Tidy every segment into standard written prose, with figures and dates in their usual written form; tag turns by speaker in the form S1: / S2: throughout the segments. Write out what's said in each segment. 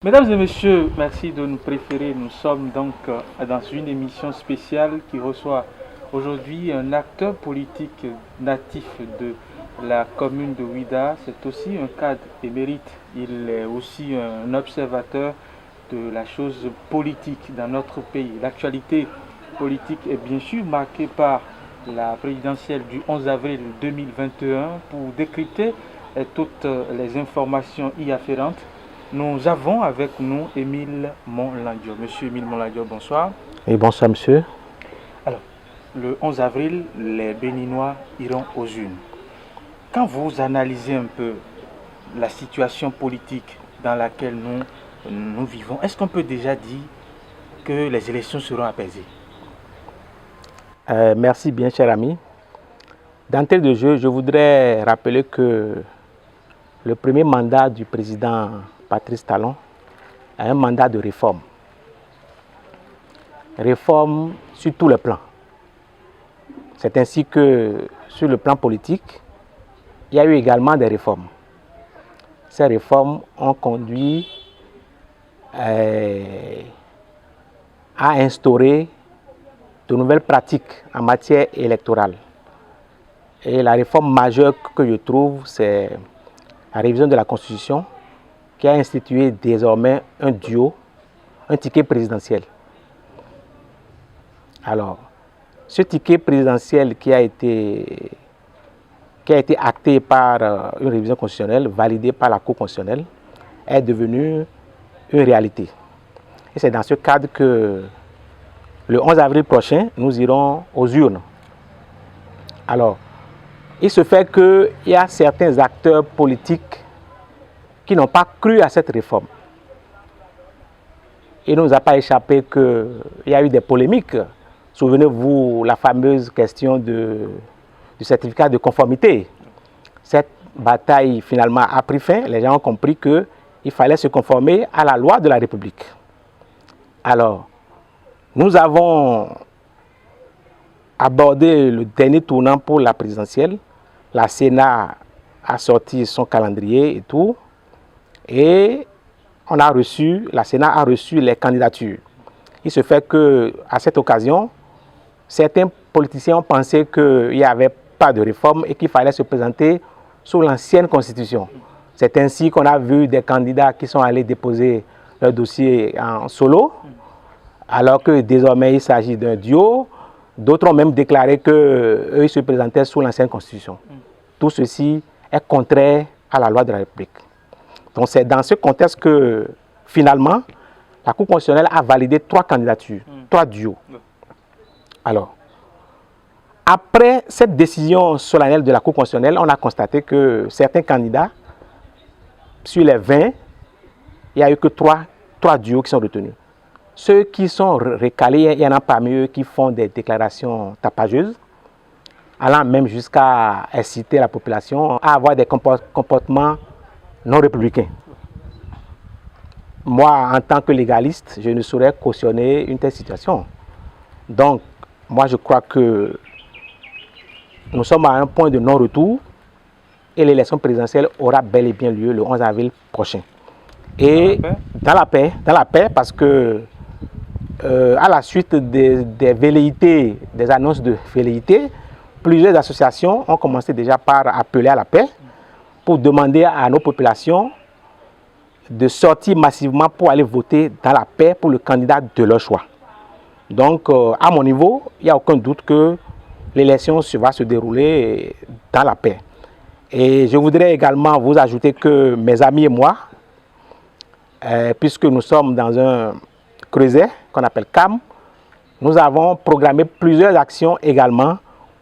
S1: Mesdames et messieurs, merci de nous préférer. Nous sommes donc dans une émission spéciale qui reçoit aujourd'hui un acteur politique natif de la commune de Ouidah. C'est aussi un cadre émérite. Il est aussi un observateur de la chose politique dans notre pays. L'actualité politique est bien sûr marquée par la présidentielle du 11 avril 2021. Pour décrypter toutes les informations y afférentes, nous avons avec nous Émile Monlandiot. Monsieur Émile Monlandiot, bonsoir.
S2: Et bonsoir, monsieur.
S1: Alors, le 11 avril, les Béninois iront aux urnes. Quand vous analysez un peu la situation politique dans laquelle nous vivons, est-ce qu'on peut déjà dire que les élections seront apaisées?
S2: Merci bien, cher ami. D'entrée de jeu, je voudrais rappeler que le premier mandat du président Patrice Talon est un mandat de réforme. Réforme sur tous les plans. C'est ainsi que sur le plan politique, il y a eu également des réformes. Ces réformes ont conduit à instaurer de nouvelles pratiques en matière électorale. Et la réforme majeure que je trouve, c'est la révision de la Constitution qui a institué désormais un duo, un ticket présidentiel. Alors, ce ticket présidentiel qui a été acté par une révision constitutionnelle, validée par la Cour constitutionnelle, est devenu une réalité. Et c'est dans ce cadre que le 11 avril prochain, nous irons aux urnes. Alors, il se fait qu'il y a certains acteurs politiques qui n'ont pas cru à cette réforme. Il ne nous a pas échappé qu'il y a eu des polémiques. Souvenez-vous la fameuse question du certificat de conformité. Cette bataille finalement a pris fin. Les gens ont compris qu'il fallait se conformer à la loi de la République. Alors, nous avons abordé le dernier tournant pour la présidentielle. La Sénat a sorti son calendrier et tout. Et la Sénat a reçu les candidatures. Il se fait qu'à cette occasion, certains politiciens ont pensé qu'il n'y avait pas de réforme et qu'il fallait se présenter sous l'ancienne constitution. C'est ainsi qu'on a vu des candidats qui sont allés déposer leur dossier en solo, alors que désormais il s'agit d'un duo. D'autres ont même déclaré qu'eux se présentaient sous l'ancienne constitution. Tout ceci est contraire à la loi de la République. Donc c'est dans ce contexte que finalement, la Cour constitutionnelle a validé 3 candidatures, 3 duos. Alors, après cette décision solennelle de la Cour constitutionnelle, on a constaté que certains candidats, sur les 20, il n'y a eu que 3 duos qui sont retenus. Ceux qui sont recalés, il y en a parmi eux qui font des déclarations tapageuses, allant même jusqu'à inciter la population à avoir des comportements non républicains. Moi, en tant que légaliste, je ne saurais cautionner une telle situation. Donc, moi, je crois que nous sommes à un point de non-retour et l'élection présidentielle aura bel et bien lieu le 11 avril prochain. Et dans la paix, parce que à la suite des velléités, des annonces de velléités, plusieurs associations ont commencé déjà par appeler à la paix pour demander à nos populations de sortir massivement pour aller voter dans la paix pour le candidat de leur choix. Donc, à mon niveau, il n'y a aucun doute que l'élection va se dérouler dans la paix. Et je voudrais également vous ajouter que mes amis et moi, puisque nous sommes dans un creuset qu'on appelle CAM, nous avons programmé plusieurs actions également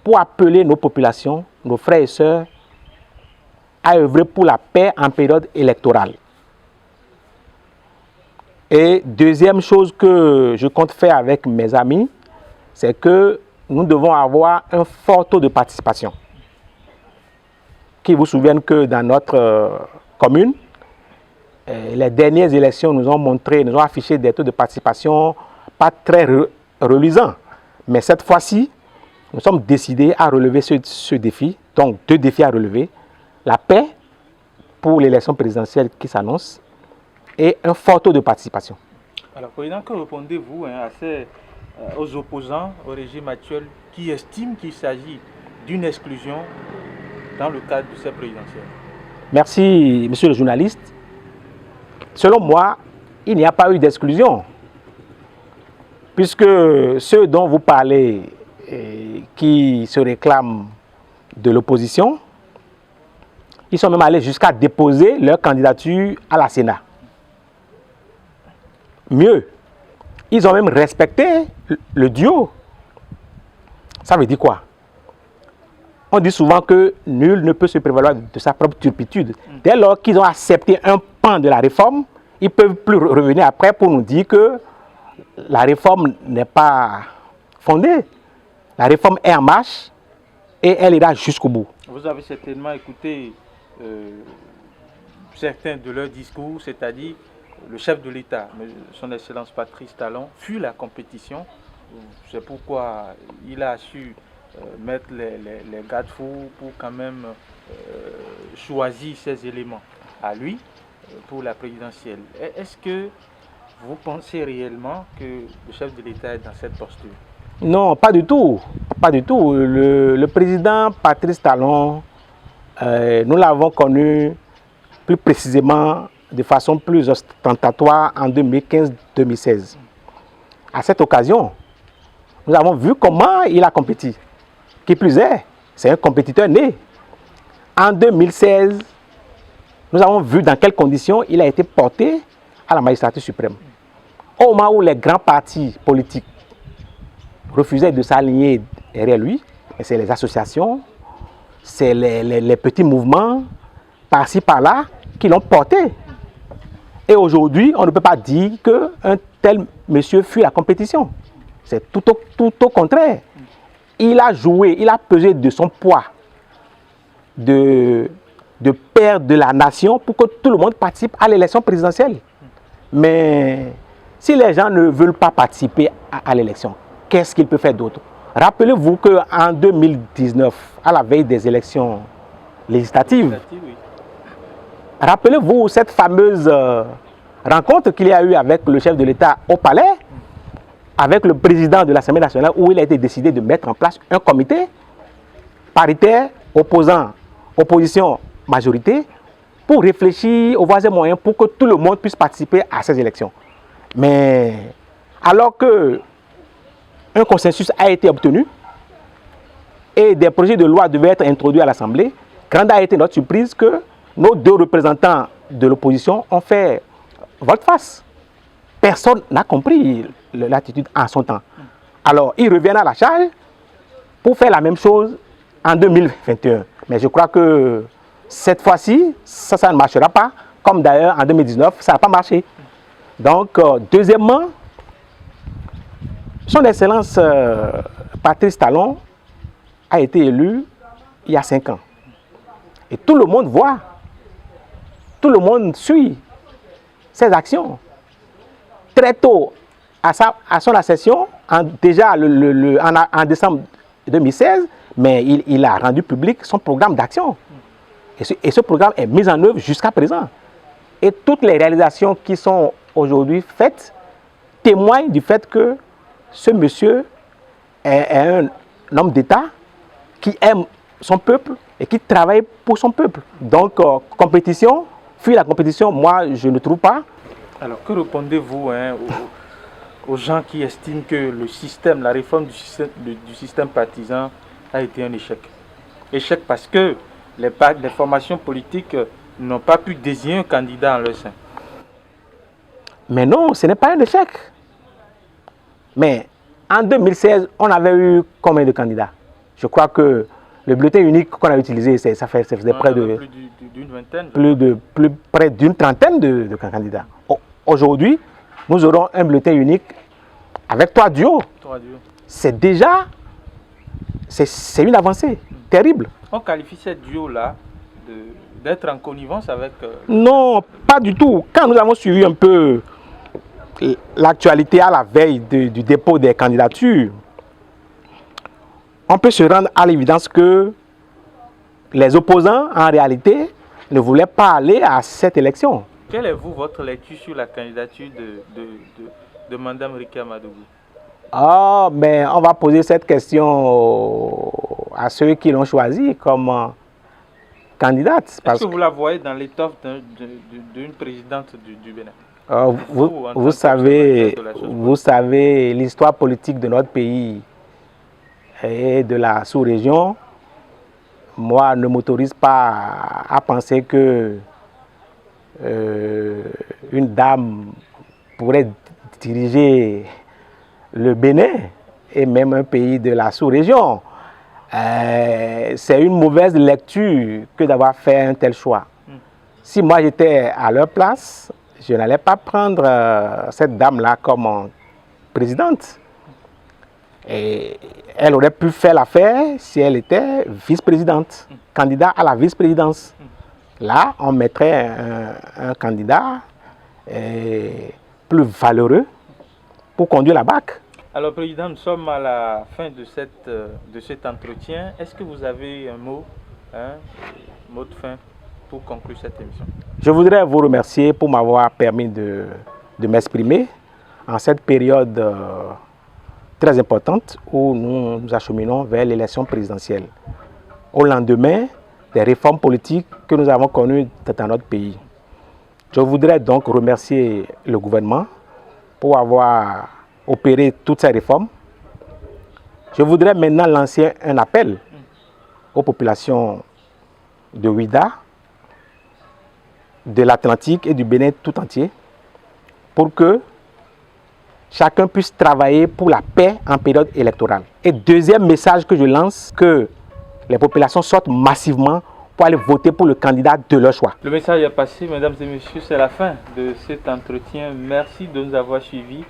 S2: pour appeler nos populations, nos frères et sœurs, à œuvrer pour la paix en période électorale. Et deuxième chose que je compte faire avec mes amis, c'est que nous devons avoir un fort taux de participation. Qui vous souviennent que dans notre commune, les dernières élections nous ont affiché des taux de participation pas très reluisants. Mais cette fois-ci, nous sommes décidés à relever ce défi, donc 2 défis à relever. La paix pour l'élection présidentielle qui s'annonce et un fort taux de participation.
S1: Alors, Président, que répondez-vous aux opposants au régime actuel qui estiment qu'il s'agit d'une exclusion dans le cadre de cette présidentielle?
S2: Merci, monsieur le journaliste. Selon moi, il n'y a pas eu d'exclusion, puisque ceux dont vous parlez, qui se réclament de l'opposition, ils sont même allés jusqu'à déposer leur candidature à la Sénat. Mieux, ils ont même respecté le duo. Ça veut dire quoi? On dit souvent que nul ne peut se prévaloir de sa propre turpitude. Dès lors qu'ils ont accepté un pan de la réforme, ils ne peuvent plus revenir après pour nous dire que la réforme n'est pas fondée. La réforme est en marche et elle ira jusqu'au bout.
S1: Vous avez certainement écouté certains de leurs discours, c'est-à-dire le chef de l'État, son Excellence Patrice Talon, fuit la compétition. C'est pourquoi il a su mettre les garde-fous pour quand même choisir ses éléments à lui pour la présidentielle. Est-ce que vous pensez réellement que le chef de l'État est dans cette posture?
S2: Non, pas du tout. Pas du tout. Le président Patrice Talon, nous l'avons connu plus précisément de façon plus ostentatoire en 2015-2016. À cette occasion, nous avons vu comment il a compéti. Qui plus est, c'est un compétiteur né. En 2016, nous avons vu dans quelles conditions il a été porté à la magistrature suprême. Au moment où les grands partis politiques refusaient de s'aligner derrière lui, c'est les associations, c'est les petits mouvements par-ci par-là qui l'ont porté. Et aujourd'hui, on ne peut pas dire qu'un tel monsieur fuit la compétition. C'est tout au contraire. Il a joué, il a pesé de son poids de père de la nation pour que tout le monde participe à l'élection présidentielle. Mais si les gens ne veulent pas participer à l'élection, qu'est-ce qu'il peut faire d'autre? Rappelez-vous qu'en 2019, à la veille des élections législatives, rappelez-vous cette fameuse rencontre qu'il y a eu avec le chef de l'État au palais, avec le président de l'Assemblée nationale, où il a été décidé de mettre en place un comité paritaire opposition, majorité, pour réfléchir aux voies et moyens pour que tout le monde puisse participer à ces élections. Mais alors que un consensus a été obtenu et des projets de loi devaient être introduits à l'Assemblée, grande a été notre surprise que nos deux représentants de l'opposition ont fait volte-face. Personne n'a compris l'attitude en son temps. Alors, ils reviennent à la charge pour faire la même chose en 2021. Mais je crois que cette fois-ci, ça ne marchera pas. Comme d'ailleurs en 2019, ça n'a pas marché. Donc, deuxièmement, son Excellence Patrice Talon a été élu il y a 5 ans. Et tout le monde voit, tout le monde suit ses actions. Très tôt, à son accession, déjà en décembre 2016, mais il a rendu public son programme d'action. Et ce programme est mis en œuvre jusqu'à présent. Et toutes les réalisations qui sont aujourd'hui faites témoignent du fait que ce monsieur est un homme d'État qui aime son peuple et qui travaille pour son peuple. Donc, compétition, fuir la compétition, moi, je ne trouve pas.
S1: Alors, que répondez-vous aux gens qui estiment que le système, la réforme du système partisan a été un échec? Échec parce que les formations politiques n'ont pas pu désigner un candidat en leur sein.
S2: Mais non, ce n'est pas un échec. Mais en 2016, on avait eu combien de candidats? Je crois que le bulletin unique qu'on a utilisé, ça faisait près de
S1: d'une vingtaine.
S2: Près d'une trentaine de candidats. Aujourd'hui, nous aurons un bulletin unique avec 3 duos. C'est déjà c'est une avancée terrible.
S1: On qualifie ces duos-là d'être en connivence avec...
S2: Non, pas du tout. Quand nous avons suivi un peu l'actualité à la veille du dépôt des candidatures, on peut se rendre à l'évidence que les opposants, en réalité, ne voulaient pas aller à cette élection.
S1: Quelle est votre lecture sur la candidature de Mme Ricky Amadougou?
S2: Ah, mais on va poser cette question à ceux qui l'ont choisi comme candidate.
S1: Est-ce que vous la voyez dans l'étoffe d'une présidente du Bénin?
S2: Vous savez, l'histoire politique de notre pays et de la sous-région, moi, ne m'autorise pas à penser que une dame pourrait diriger le Bénin et même un pays de la sous-région. C'est une mauvaise lecture que d'avoir fait un tel choix. Si moi j'étais à leur place, je n'allais pas prendre cette dame-là comme présidente. Et elle aurait pu faire l'affaire si elle était vice-présidente, candidat à la vice-présidence. Là, on mettrait un candidat plus valeureux pour conduire la BAC.
S1: Alors, Président, nous sommes à la fin de cet entretien. Est-ce que vous avez un mot de fin pour conclure cette émission?
S2: Je voudrais vous remercier pour m'avoir permis de m'exprimer en cette période très importante où nous nous acheminons vers l'élection présidentielle, au lendemain des réformes politiques que nous avons connues dans notre pays. Je voudrais donc remercier le gouvernement pour avoir opéré toutes ces réformes. Je voudrais maintenant lancer un appel aux populations de Ouidah, de l'Atlantique et du Bénin tout entier pour que chacun puisse travailler pour la paix en période électorale. Et deuxième message que je lance, que les populations sortent massivement pour aller voter pour le candidat de leur choix.
S1: Le message est passé, mesdames et messieurs, c'est la fin de cet entretien. Merci de nous avoir suivis.